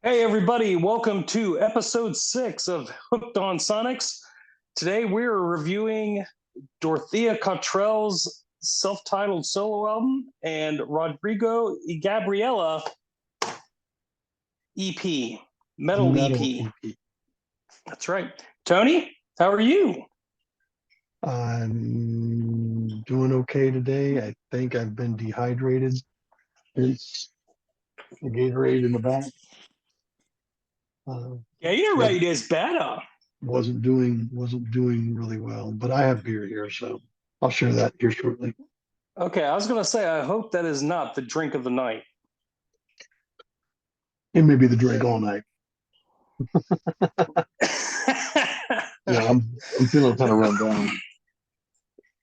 Hey, everybody, welcome to episode 6 of Hooked on Sonics. Today we're reviewing Dorthia Cottrell's self titled solo album and Rodrigo y Gabriela EP, Metal Metal EP. EP. That's right. Tony, how are you? I'm doing okay today. I think I've been dehydrated since the Gatorade in the back. Uh, Yeah, you're was right. It's better. wasn't doing really well, but I have beer here, so I'll share that here shortly. Okay, I was going to say, I hope that is not the drink of the night. It may be the drink all night. Yeah, I'm feeling kind of run down.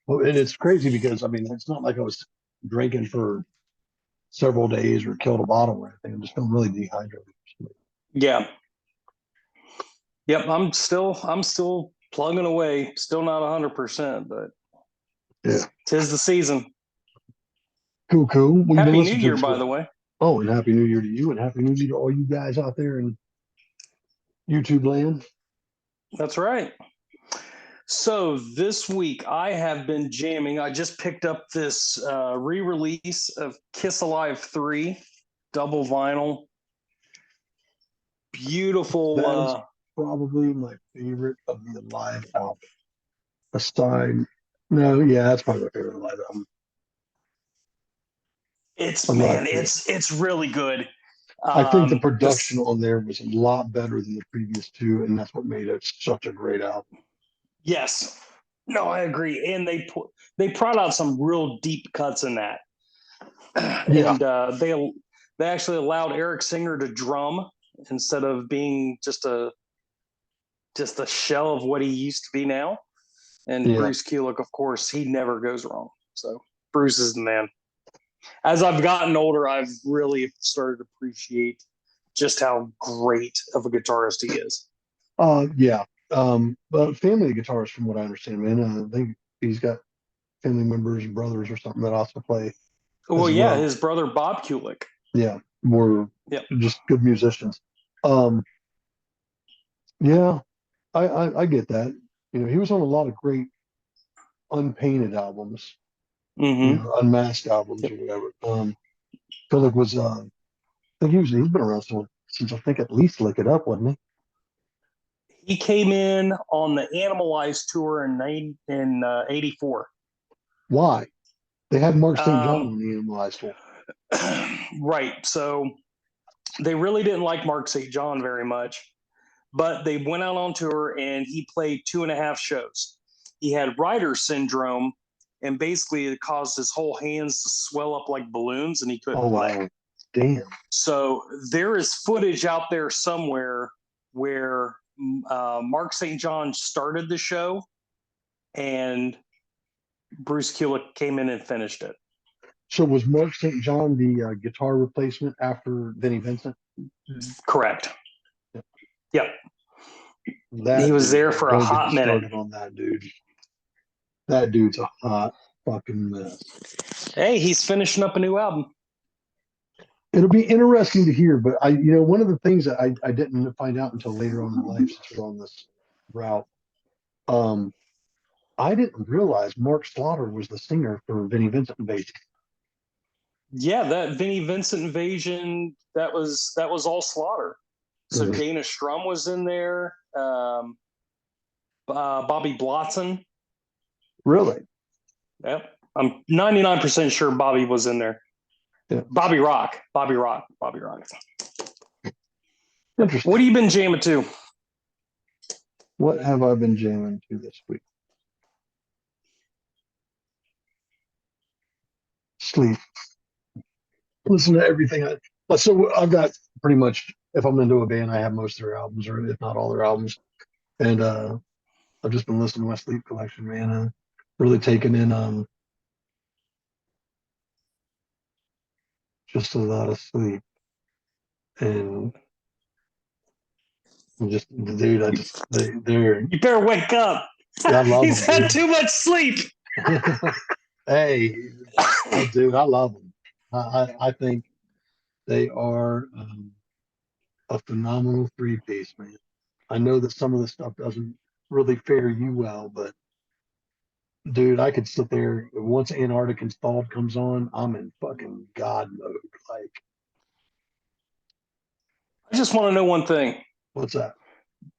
Well, and it's crazy because I mean it's not like I was drinking for several days or killed a bottle or anything. I'm just feeling really dehydrated. Yeah. Yep, I'm still plugging away. Still not 100%, but Yeah, tis the season. cool, cool. Well, you've been Happy New listening to Year, this by for. the way. Oh, and Happy New Year to you, and Happy New Year to all you guys out there in YouTube land. That's right. So this week I have been jamming. I just picked up this re-release of Kiss Alive 3 double vinyl. Beautiful. That is probably my favorite of the live album. Aside, no, yeah, that's probably my favorite live album. It's Alive man, 3. it's really good. I think the production This on there was a lot better than the previous two, and that's what made it such a great album. yes, no, I agree, and they brought out some real deep cuts in that, Yeah, and they actually allowed Eric Singer to drum instead of being just a shell of what he used to be now. And yeah, Bruce Kulick, of course, he never goes wrong. So Bruce is the man. As I've gotten older, I've really started to appreciate just how great of a guitarist he is. yeah. But family guitarist, from what I understand, man, I think he's got family members, brothers, or something that also play Well, as yeah, well. his brother Bob Kulick. Yeah, more Yep. just good musicians. Um, yeah, I get that. You know, he was on a lot of great unpainted albums, Mm-hmm. unmasked albums Yep. or whatever. Philip was, I think he's been around since I think at least Lick It Up, wasn't he? He came in on the Animalized tour in '84. Why? They had Mark St. John Um, on the Animalized tour. right. So they really didn't like Mark St. John very much, but they went out on tour and he played 2.5 shows. He had writer's syndrome, and basically it caused his whole hands to swell up like balloons and he Oh couldn't play. wow, damn. So there is footage out there somewhere where Mark St. John started the show and Bruce Kulick came in and finished it. So was Mark St. John the guitar replacement after Vinnie Vincent? Correct. Yep. He That was dude, there for a don't get me hot minute. started on that dude. That dude's a hot fucking mess. Hey, he's finishing up a new album. It'll be interesting to hear, but one of the things that I didn't find out until later on in life, since we're on this route, um, I didn't realize Mark Slaughter was the singer for Vinnie Vincent Invasion. Yeah, that Vinnie Vincent invasion, that was all Slaughter. So Mhm. Dana Strum was in there. Bobby Blotson. Really? Yep. I'm 99% sure Bobby was in there. Yeah. Bobby Rock. Bobby Rock. Bobby Rock. Yep. What Interesting. have you been jamming to? What have I been jamming to this week? Sleep. Listen to everything. So I've got pretty much, if I'm into a band, I have most of their albums, or if not all their albums. And I've just been listening to my sleep collection, man. Really taking in just a lot of sleep. And just, dude, they're, You better wake up. I love He's them, had dude. too much sleep. Hey, dude, I love them. I think they are. a phenomenal three-piece, man. I know that some of the stuff doesn't really fare you well, but dude, I could sit there once Antarctic Installed comes on, I'm in fucking God mode. Like, I just want to know one thing. what's that?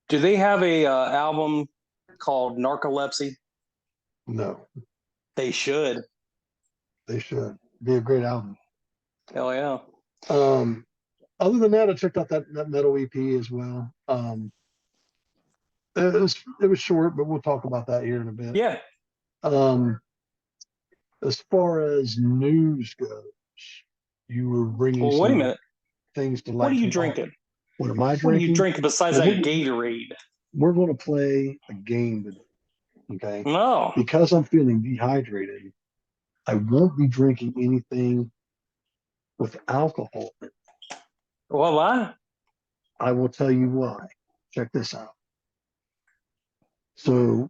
Do they have a album called Narcolepsy? No, They should. they should. Be a great album. Hell yeah. Um, Other than that, I checked out that Metal EP as well. It was short, but we'll talk about that here in a bit. Yeah. Um, as far as news goes, you were bringing Well, wait a some minute. things to What light are you to my. drinking? What am I What are you drinking? drinking besides Well, that Gatorade? we're going to play a game today, okay? No. Because I'm feeling dehydrated, I won't be drinking anything with alcohol in it. Well, why? I will tell you why. Check this out. So,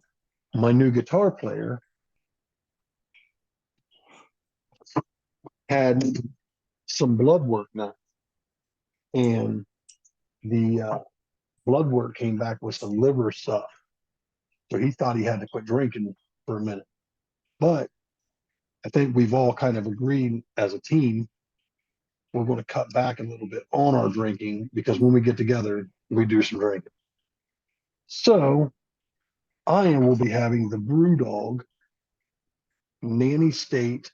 my new guitar player had some blood work done, and the blood work came back with some liver stuff. So he thought he had to quit drinking for a minute. But I think we've all kind of agreed as a team we're going to cut back a little bit on our drinking because when we get together, we do some drinking. So I will be having the Brewdog Nanny State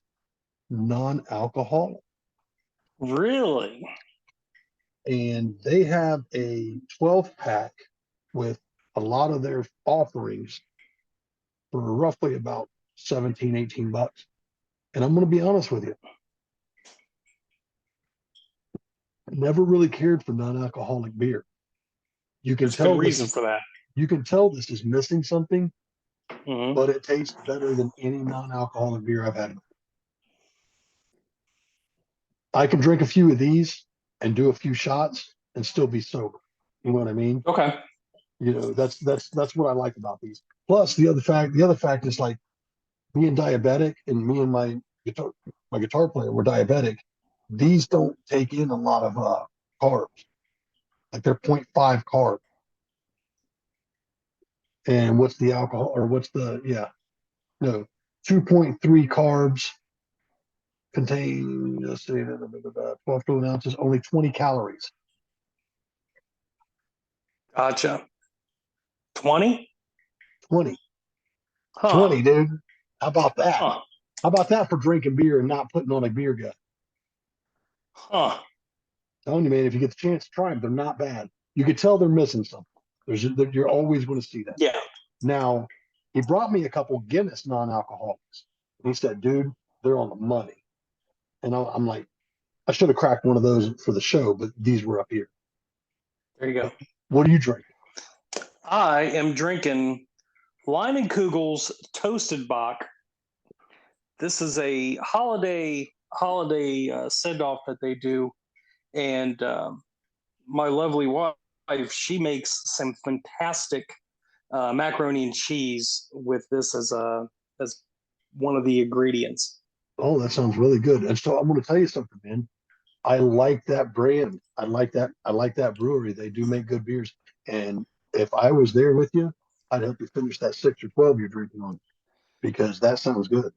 non-alcoholic. Really? And they have a 12 pack with a lot of their offerings for roughly about 17, 18 bucks. And I'm going to be honest with you. I never really cared for non-alcoholic beer. You can There's good tell reason this, for that. you can tell this is missing something, Mm-hmm. but it tastes better than any non-alcoholic beer I've had. I can drink a few of these and do a few shots and still be sober. You know what I mean? Okay. That's what I like about these. Plus the other fact is like being diabetic and me and my guitar player were diabetic. These don't take in a lot of carbs. Like they're 0.5 carb. And what's the alcohol or what's the yeah, no, 2.3 carbs contain let's see 12 fluid ounces, only 20 calories. Gotcha. 20? 20. Huh. 20, dude. How about that? Huh. How about that for drinking beer and not putting on a beer gut? Huh. Telling you, man, if you get the chance to try them, they're not bad. You could tell they're missing something. You're always going to see that. Yeah. Now, he brought me a couple Guinness non-alcoholics. And he said, dude, they're on the money. And I'm like, I should have cracked one of those for the show, but these were up here. There you go. What are you drinking? I am drinking Leinenkugel's Toasted Bach. This is a holiday send off that they do, and my lovely wife, she makes some fantastic macaroni and cheese with this as one of the ingredients. Oh, that sounds really good. And so I'm going to tell you something, man. I like that brand. I like that. I like that brewery. They do make good beers. And if I was there with you, I'd help you finish that 6 or 12 you're drinking on because that sounds good.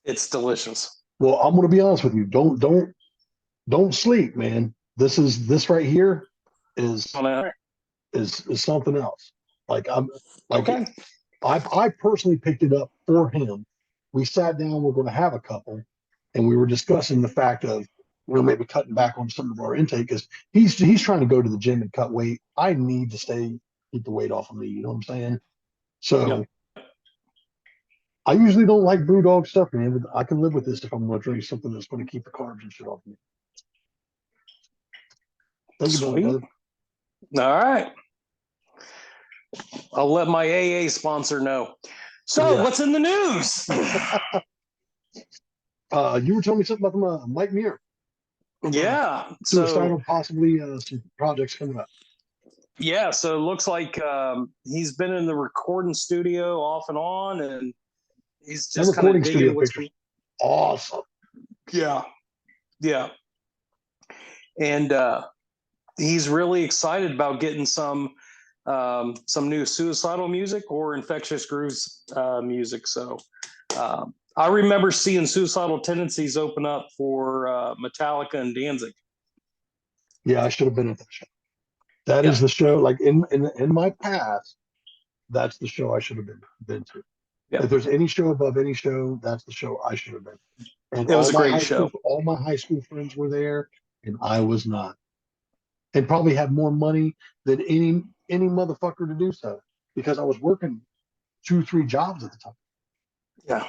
It's delicious. Well, I'm going to be honest with you. Don't sleep, man. This right here is is something else. Like I'm like Okay. I personally picked it up for him. We sat down. We're going to have a couple, and we were discussing the fact of maybe cutting back on some of our intake because he's trying to go to the gym and cut weight. I need to keep the weight off of me. You know what I'm saying? So Yep. I usually don't like BrewDog stuff, man, but I can live with this if I'm going to drink something that's going to keep the carbs and shit off me. Think about it, Sweet. brother. All right. I'll let my AA sponsor know. So, Yeah. what's in the news? You were telling me something about Mike Muir. Yeah. Suicidal, possibly some projects coming up. Yeah. So it looks like he's been in the recording studio off and on, and he's just kind of digging what's Awesome. Yeah. Yeah. And he's really excited about getting some new Suicidal music or Infectious Grooves music. So I remember seeing Suicidal Tendencies open up for Metallica and Danzig. Yeah, I should have been at that show. That Yeah. is the show. Like in my past, that's the show I should have been to. Yeah. If there's any show above any show, that's the show I should have been. And It was a great show. All my high school friends were there, and I was not. And probably had more money than any motherfucker to do so because I was working 2, 3 jobs at the time. Yeah.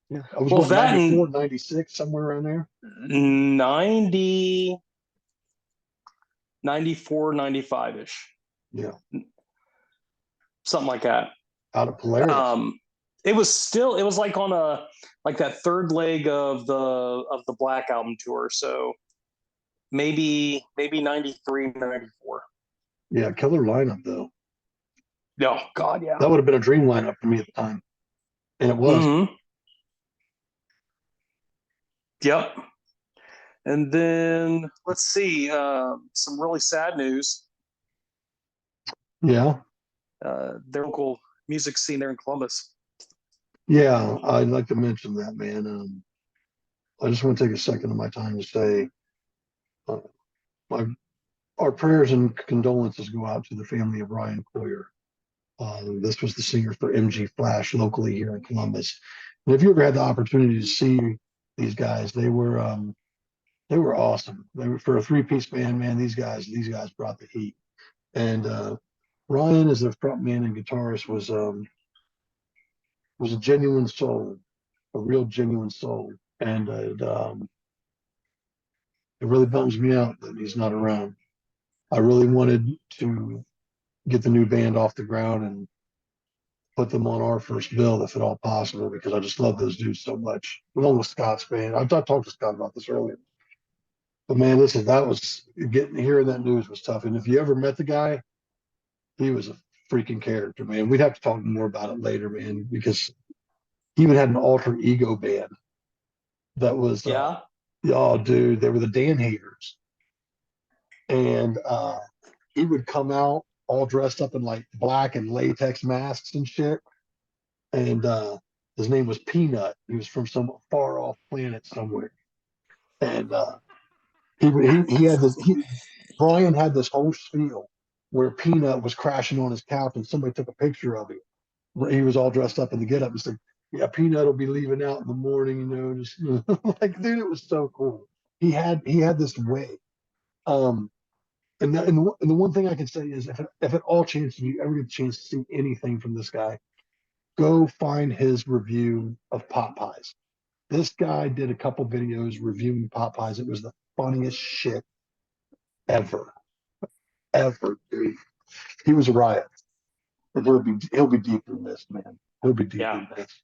Yeah, I was Well, what, that 94, 96, somewhere around there. 90, 94, 95-ish. Yeah. Something like that. Out of Polaris. It was like on that third leg of the Black Album tour. So maybe 93, 94. Yeah, killer lineup though. No, God, yeah. That would have been a dream lineup for me at the time. And it was. Mm-hmm. Yep. And then let's see, some really sad news. Yeah. Their local music scene there in Columbus. Yeah, I'd like to mention that, man. I just want to take a second of my time to say our prayers and condolences go out to the family of Ryan Coyer. This was the singer for MG Flash locally here in Columbus. And if you ever had the opportunity to see these guys, they were awesome. They were for a 3-piece band, man. These guys brought the heat. And Ryan, as the frontman and guitarist, was a genuine soul, a real genuine soul. And it really bums me out that he's not around. I really wanted to get the new band off the ground and put them on our first bill if at all possible, because I just love those dudes so much. Along with Scott's band. I talked to Scott about this earlier. But man, listen, hearing that news was tough. And if you ever met the guy, he was a freaking character, man. We'd have to talk more about it later, man, because he even had an alter ego band that was oh dude, they were the Dan Haters. And he would come out all dressed up in like black and latex masks and shit. And his name was Peanut. He was from some far off planet somewhere. And he had this. Brian had this whole spiel where Peanut was crashing on his couch, and somebody took a picture of him. He was all dressed up in the getup. He said, "Yeah, Peanut will be leaving out in the morning." Just like, dude, it was so cool. He had this way. And the one thing I can say is, if at all chance you ever get a chance to see anything from this guy, go find his review of pot pies. This guy did a couple videos reviewing pot pies. It was the funniest shit ever, dude. He was a riot, and he'll be deeply missed, man. He'll be deeply missed.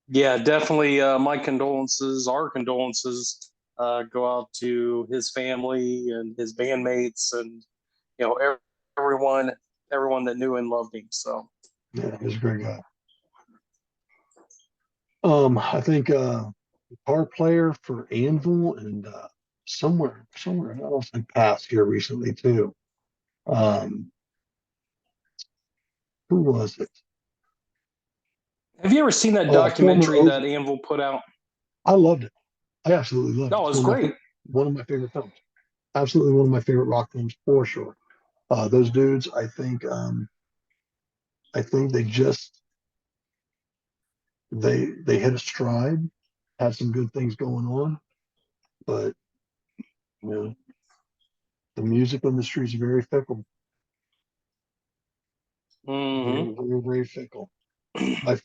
Yeah, definitely. My condolences, our condolences, go out to his family and his bandmates, and everyone that knew and loved him. So yeah, he was a great guy. I think guitar player for Anvil and somewhere else I passed here recently too. Who was it? Have you ever seen that documentary that Anvil put out? I loved it. I absolutely loved it. Oh, it was great. One of my favorite films. Absolutely one of my favorite rock films for sure. Those dudes, I think they hit a stride, had some good things going on, but the music industry is very fickle. Mm-hmm. Very, very, very fickle. My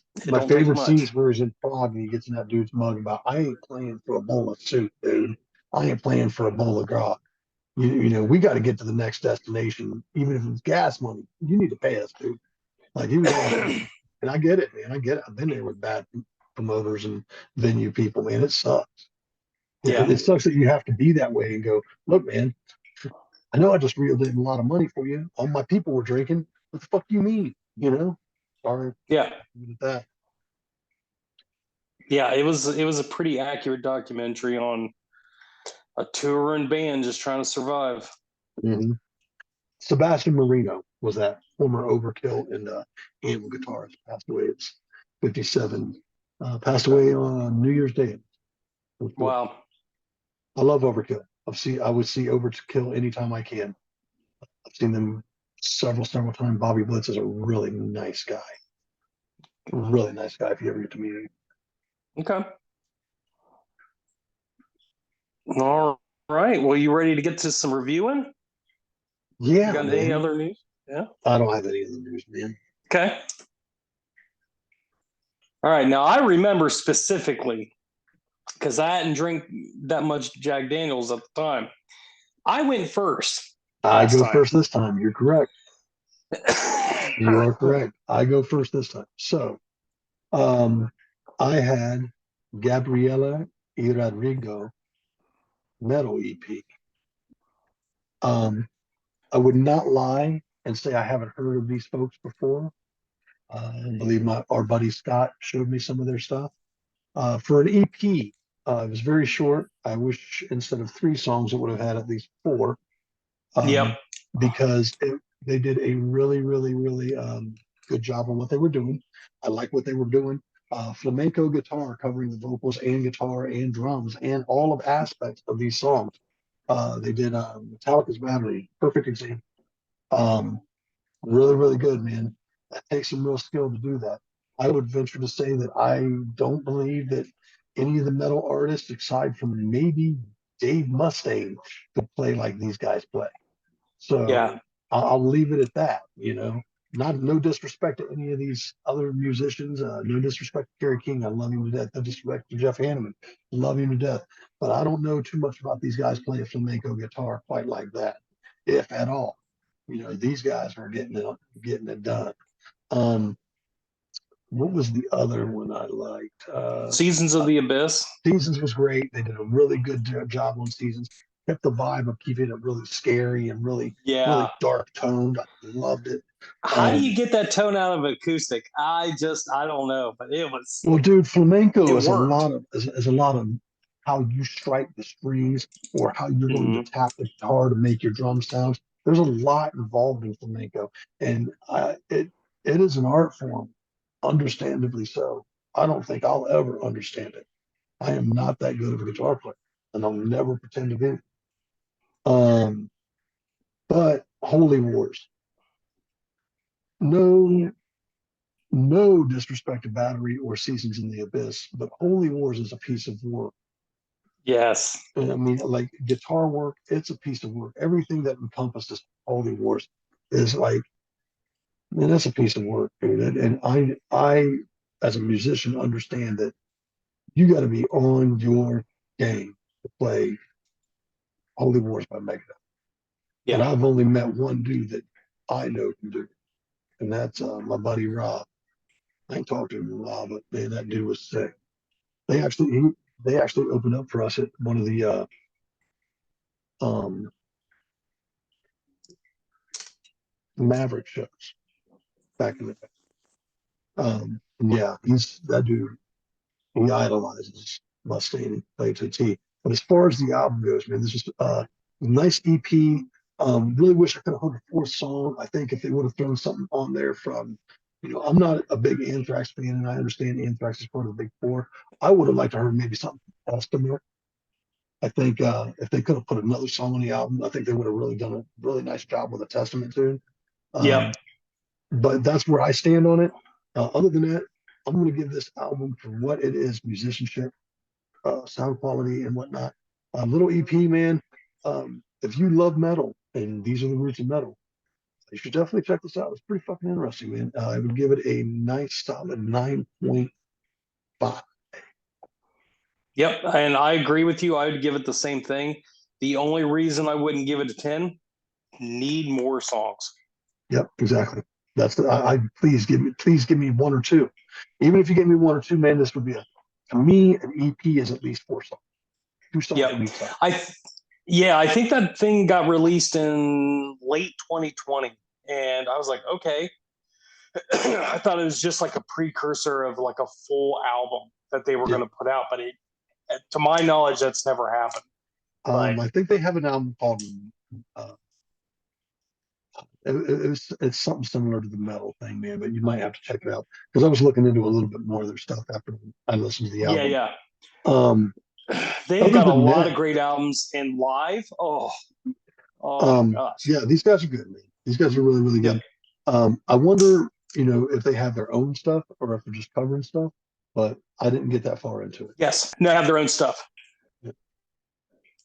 favorite scene is where he's in Prague and he gets in that dude's mug about, "I ain't playing for a bowl of soup, dude. I ain't playing for a bowl of grog. We got to get to the next destination, even if it's gas money. You need to pay us, dude." Like, he was all about it. And I get it, man. I get it. I've been there with bad promoters and venue people, man. It sucks. Yeah. It sucks that you have to be that way and go, "Look, man, I know I just reeled in a lot of money for you. All my people were drinking. What the fuck do you mean?" Sorry. Yeah. That. Yeah, it was a pretty accurate documentary on a touring band just trying to survive. hmm Sebastian Marino was that former Overkill and amp guitarist. Passed away at 57. Passed away on New Year's Day. Wow. I love Overkill. I would see Overkill anytime I can. I've seen them several times. Bobby Blitz is a really nice guy. Really nice guy if you ever get to meet him. Okay. All right. Well, you ready to get to some reviewing? You Yeah, got any man. other news? Yeah. I don't have any of the news, man. Okay. All right. Now, I remember specifically because I hadn't drank that much Jack Daniels at the time. I went first I last go time. first this time. You're correct. You are correct. I go first this time. So, um, I had Gabriela y Rodrigo Mettal EP. Um, I would not lie and say I haven't heard of these folks before. I believe our buddy Scott showed me some of their stuff. For an EP, it was very short. I wish instead of 3 songs, it would have had at least 4, Yep. um, because they did a really good job on what they were doing. I like what they were doing. Flamenco guitar covering the vocals and guitar and drums and all of aspects of these songs. They did Metallica's Battery, perfect example. Um, really good, man. That takes some real skill to do that. I would venture to say that I don't believe that any of the metal artists, aside from maybe Dave Mustaine, could play like these guys play. So Yeah. I'll leave it at that. Not no disrespect to any of these other musicians. No disrespect to Kerry King. I love him to death. No disrespect to Jeff Hanneman. Love him to death. But I don't know too much about these guys playing flamenco guitar quite like that, if at all. These guys are getting it done. Um, what was the other one I liked? Seasons of the Abyss. Seasons was great. They did a really good job on Seasons. Kept the vibe of keeping it really scary and really Yeah. dark toned. I loved it. How do you Um, get that tone out of acoustic? I don't know, but well, dude, flamenco it is a worked. lot of is a lot of how you strike the strings or how you're going to Mm-hmm. tap the guitar to make your drum sounds. There's a lot involved in flamenco, and it is an art form, understandably so. I don't think I'll ever understand it. I am not that good of a guitar player, and I'll never pretend to be. Um, but Holy Wars, no, no disrespect to Battery or Seasons in the Abyss, but Holy Wars is a piece of work. Yes. And I mean, like guitar work, it's a piece of work. Everything that encompasses Holy Wars is like, man, that's a piece of work, dude. And as a musician, understand that you got to be on your game to play Holy Wars by Megadeth. And Yeah. I've only met one dude that I know can do it, and that's my buddy Rob. I ain't talked to him in a while, but man, that dude was sick. They actually they actually opened up for us at one of the um, Maverick shows back in the day. Yeah, he's that dude. He idolizes Mustaine, played to a T. But as far as the album goes, man, this is a nice EP. Really wish I could have heard a 4th song. I think if they would have thrown something on there from, I'm not a big Anthrax fan, and I understand Anthrax is part of the Big Four. I would have liked to hear maybe something else from there. I think if they could have put another song on the album, I think they would have really done a really nice job with a Testament tune. Yep. Um, but that's where I stand on it. Other than that, I'm going to give this album for what it is: musicianship, sound quality, and whatnot. Little EP, man. If you love metal and these are the roots of metal, you should definitely check this out. It's pretty fucking interesting, man. I would give it a nice solid 9.5. Yep. And I agree with you. I would give it the same thing. The only reason I wouldn't give it a 10, need more songs. Yep, exactly. That's I please give me 1 or 2. Even if you give me 1 or 2, man, this would be to me an EP is at least 4 songs. 2 songs Yep. would be tough. I think that thing got released in late 2020. And I was like, okay. I thought it was just like a precursor of like a full album that they were Yeah. going to put out, but to my knowledge, that's never happened. But I think they have an album called It's something similar to the Mettal thing, man. But you might have to check it out because I was looking into a little bit more of their stuff after I listened to the Yeah, album. yeah. Um, They've Other got a than lot that, of great albums and live. Oh my gosh. yeah, these guys are good, man. These guys are really, really Yep. good. I wonder, if they have their own stuff or if they're just covering stuff, but I didn't get that far into it. Yes. No, they have their own stuff. Yeah.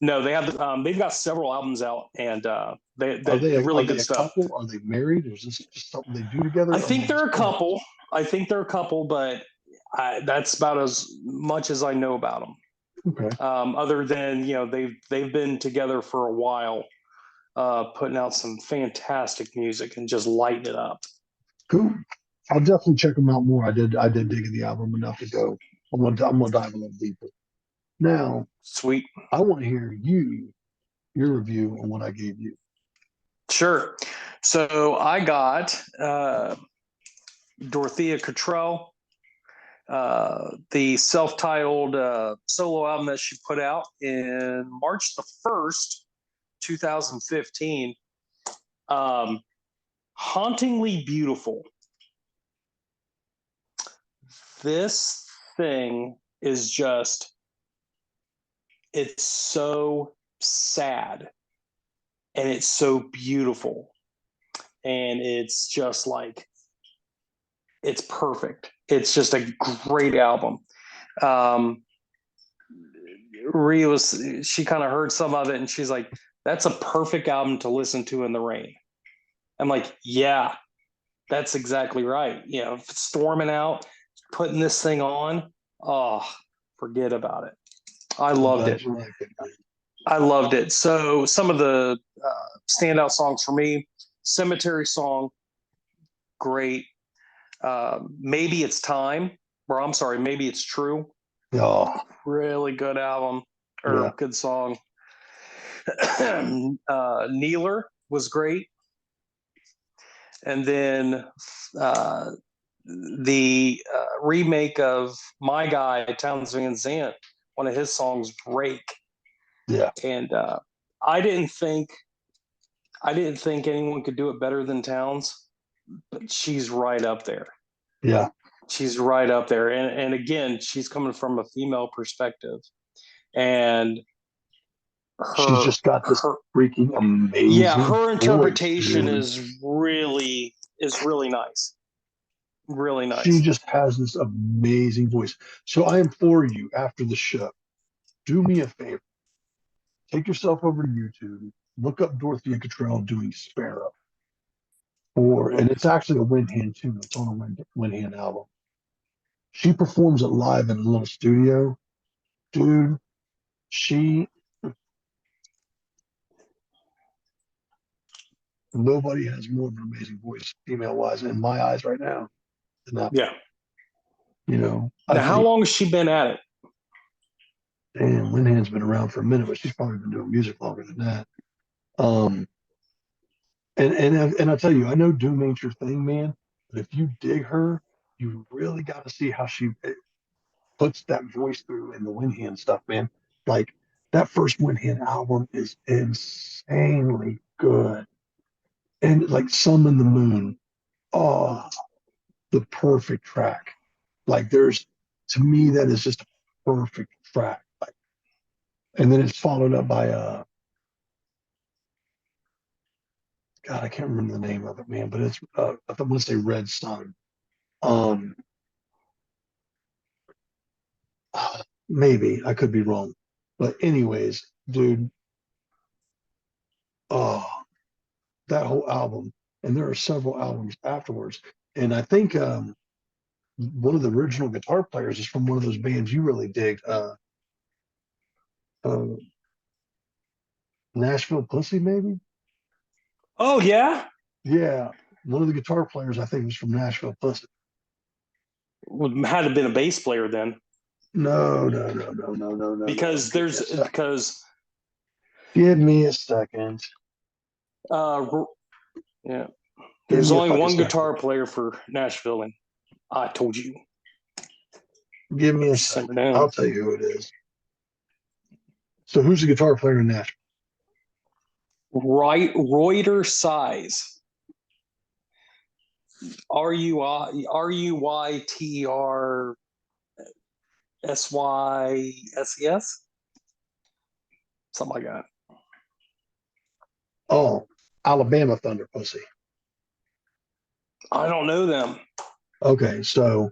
No, they have. They've got several albums out, and Are they're really good they a stuff. couple? Are they married? Or is this just something they do together? I Or are they think they're just a friends? couple. But that's about as much as I know about them. Okay, Other than they've been together for a while, putting out some fantastic music and just lighting it up. cool. I'll definitely check them out more. I did dig the album enough to go. I'm gonna dive a little deeper. Now, Sweet. I want to hear your review on what I gave you. Sure. So I got Dorthia Cottrell, the self-titled solo album that she put out in March the 1st, 2015. Hauntingly beautiful. This thing is just, it's so sad and it's so beautiful. And it's just like, it's perfect. It's just a great album. She kind of heard some of it and she's like, that's a perfect album to listen to in the rain. I'm like, yeah, that's exactly right. Storming out, putting this thing on, oh, forget about it. I I'm loved glad it. you like it. I loved it. So some of the standout songs for me: Cemetery Song, great. Maybe It's Time, or I'm sorry, Maybe It's True. Oh, Really good album yeah. or good song. Kneeler was great. And then the remake of My Guy, Townes Van Zandt, one of his songs, Break. Yeah. And I didn't think anyone could do it better than Townes, but she's right up there. Yeah. She's right up there. And again, she's coming from a female perspective. And She's just got this freaking amazing her interpretation voice, is really nice. Really nice. She just has this amazing voice. So I implore you after the show, do me a favor. Take yourself over to YouTube, look up Dorthia Cottrell doing Sparrow. And it's actually a Wind Hand too. It's on a Wind Hand album. She performs it live in a little studio. Dude, nobody has more of an amazing voice, female wise, in my eyes right now than that. Yeah. I how long has she been at it? Damn, Wind Hand's been around for a minute, but she's probably been doing music longer than that. And I tell you, I know Doom ain't your thing, man. But if you dig her, you really got to see how she puts that voice through in the Wind Hand stuff, man. Like that first Wind Hand album is insanely good, and like Sun and the Moon, oh, the perfect track. Like to me, that is just a perfect track. Like, and then it's followed up by God, I can't remember the name of it, man, but it's I want to say Red Sun. Um, Maybe I could be wrong, but anyways, dude, oh, that whole album, and there are several albums afterwards, and I think one of the original guitar players is from one of those bands you really dig, uh, Nashville Pussy, maybe. Oh yeah. Yeah, one of the guitar players I think was from Nashville Pussy. Had to have been a bass player then. No. Because Give me a second. Yeah. There's only one guitar player for Nashville, and I told you. Give me a second. I'll tell you who it is. So who's the guitar player in Nashville? Reuter Size. Ruytrsys, something like that. Oh, Alabama Thunder Pussy. I don't know them. Okay, so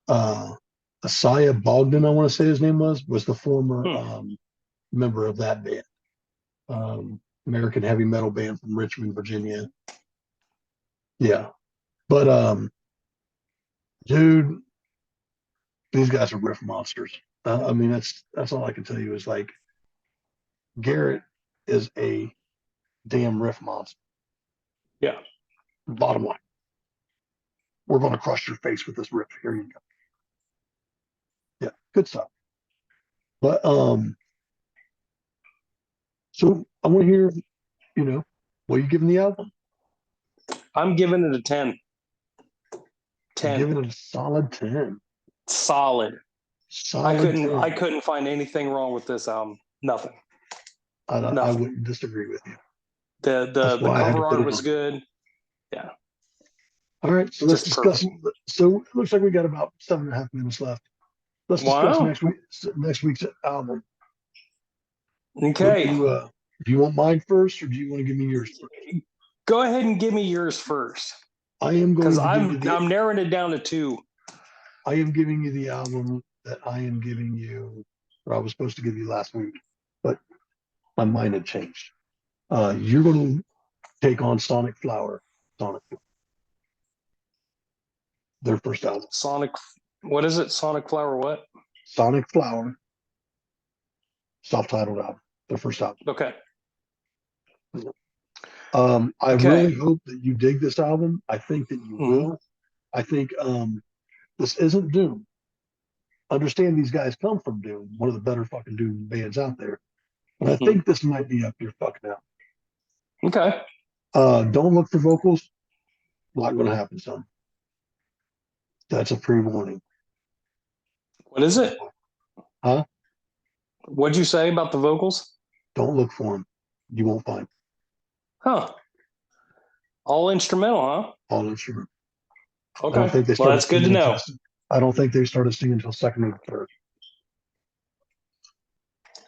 Asaya Bogdan, I want to say his name was the former member of that band, American heavy metal band from Richmond, Virginia. Yeah, but dude, these guys are riff monsters. I mean, that's all I can tell you is like Garrett is a damn riff monster. Yeah. Bottom line, we're going to crush your face with this riff. Here you go. Yeah, good stuff. But so I want to hear, what are you giving the album? I'm giving it a 10. I'm giving it a solid 10. Solid. Solid. I couldn't find anything wrong with this album. Nothing. I wouldn't disagree with you. The cover art was good. Yeah. All right, so let's discuss. So it looks like we got about 7.5 minutes left. Let's discuss next week's album. Okay. Do you want mine first, or do you want to give me yours first? Go ahead and give me yours first. I am going to I'm narrowing it down to 2. I am giving you the album that I am giving you, or I was supposed to give you last week, but my mind had changed. You're going to take on Sonic Flower. Their first album. What is it? Sonic Flower what? Sonic Flower. Self-titled album. Their first album. Okay. I really hope that you dig this album. I think that you will. I think this isn't Doom. Understand these guys come from Doom, one of the better fucking Doom bands out there. But I think this might be up your fucking album. Okay. Don't look for vocals. Not going to happen, son. That's a pre-warning. What is it? Huh? What'd you say about the vocals? Don't look for them. You won't find them. Huh. All instrumental, huh? All instrumental. Okay. Well, that's good to know. I don't think they started singing until second or third.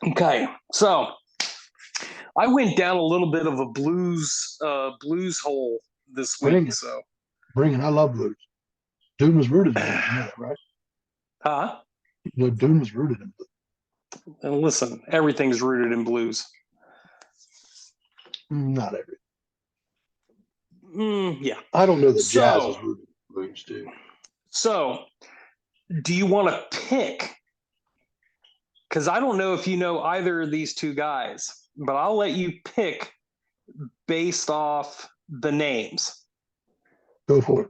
Okay. So I went down a little bit of a blues hole this week. Bring it. I love blues. Doom was rooted in blues, you know that, right? Huh? Doom was rooted in blues. And listen, everything's rooted in blues. Not everything. Yeah. I don't know that jazz is rooted in blues, too. So, do you want to pick? Because I don't know if you know either of these two guys, but I'll let you pick based off the names. Go for it.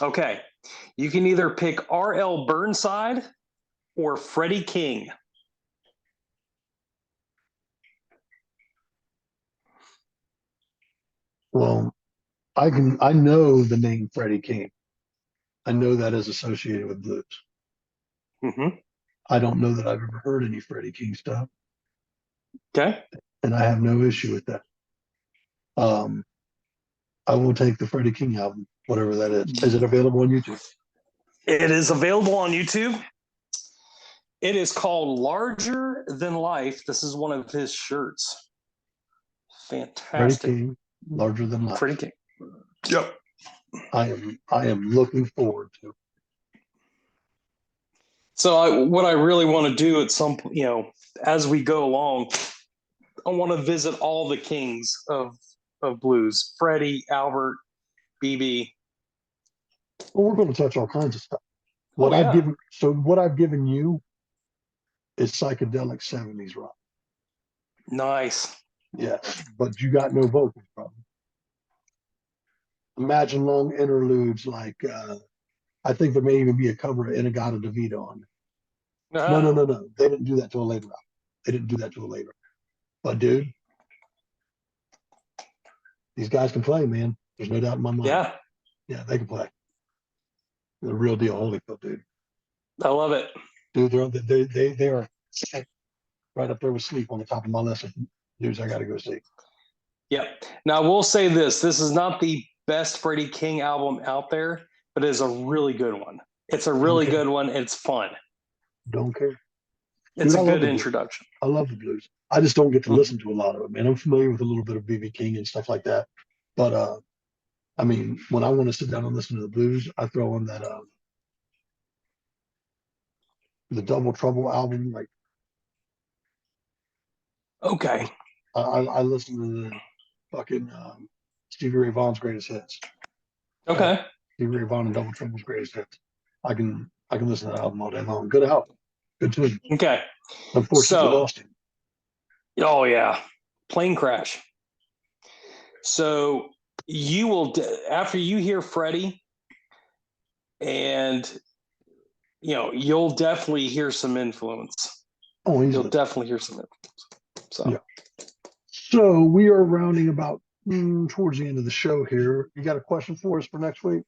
Okay. You can either pick R.L. Burnside or Freddie King. Well, I know the name Freddie King. I know that is associated with blues. I don't know that I've ever heard any Freddie King stuff. Okay. And I have no issue with that. I will take the Freddie King album, whatever that is. Is it available on YouTube? It is available on YouTube. It is called Larger Than Life. This is one of his shirts. Fantastic. Freddie King, Larger Than Life. Freddie King. Yep. I am looking forward to it. So what I really want to do at some point, as we go along, I want to visit all the kings of blues: Freddie, Albert, BB. Well, we're going to touch all kinds of stuff. What I've given you is psychedelic 70s rock. Nice. Yeah, but you got no vocals, probably. Imagine long interludes like I think there may even be a cover of In-A-Gadda-Da-Vida on it. No. They didn't do that till a later album. But dude, these guys can play, man. There's no doubt in my mind. Yeah, they can play. The real deal, Holyfield, dude. I love it, dude. They are right up there with Sleep on the top of my list of dudes I got to go see. Yep. Now, I will say this: this is not the best Freddie King album out there, but it's a really good one. It's a really good one. It's fun. Don't care. It's Dude, a good introduction. I love the blues. I just don't get to listen to a lot of it, man. I'm familiar with a little bit of B.B. King and stuff like that. But I mean, when I want to sit down and listen to the blues, I throw in that the Double Trouble album. Like, Okay. I listen to the fucking Stevie Ray Vaughan's greatest hits. Okay. Stevie Ray Vaughan and Double Trouble's greatest hits. I can listen to that album all day long. Good album. Good tune. Okay. Unfortunately, So, lost him. Oh yeah, plane crash. So you will after you hear Freddie, and you'll definitely hear some influence. Oh, you'll definitely hear some influence. So yeah. So we are rounding about towards the end of the show here. You got a question for us for next week?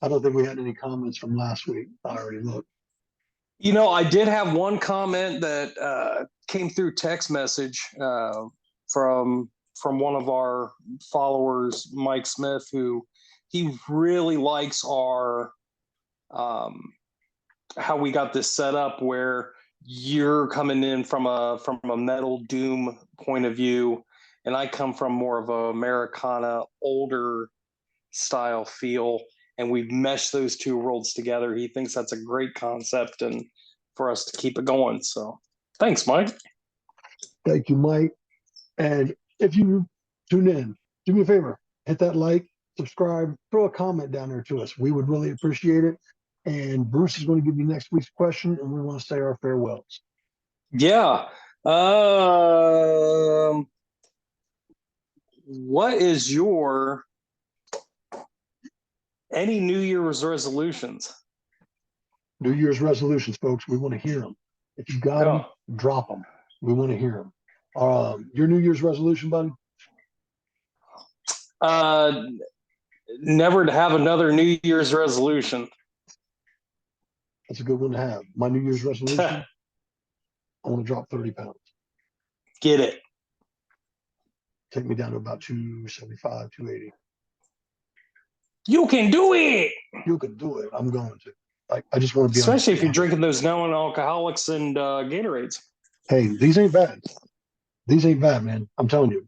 I don't think we had any comments from last week. I already looked. I did have one comment that came through text message from one of our followers, Mike Smith, who he really likes our how we got this set up, where you're coming in from a metal doom point of view, and I come from more of a Americana older style feel, and we've meshed those two worlds together. He thinks that's a great concept, and for us to keep it going. So thanks, Mike. Thank you, Mike. And if you tune in, do me a favor, hit that like, subscribe, throw a comment down there to us. We would really appreciate it. And Bruce is going to give you next week's question, and we want to say our farewells. Yeah. What is your any New Year's resolutions? New Year's resolutions, folks. We want to hear them. If you got them, drop them. We want to hear them. Your New Year's resolution, buddy? Never to have another New Year's resolution. That's a good one to have. My New Year's resolution, I want to drop 30 pounds. Get it. Take me down to about 275, 280. You can do it. You can do it. I'm going to. I just want to be especially if you're drinking those non-alcoholics and Gatorades. Hey, these ain't bad. These ain't bad, man. I'm telling you.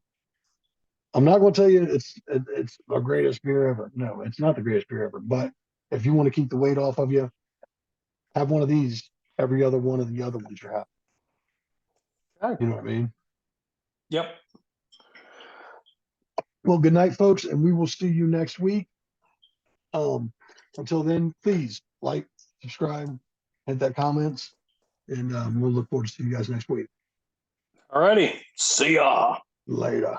I'm not going to tell you it's our greatest beer ever. No, it's not the greatest beer ever. But if you want to keep the weight off of you, have one of these every other one of the other ones you're having. Okay. You know what I mean? Yep. Well, good night, folks, and we will see you next week. Until then, please like, subscribe, hit that comments, and we'll look forward to seeing you guys next week. All righty. See ya. Later.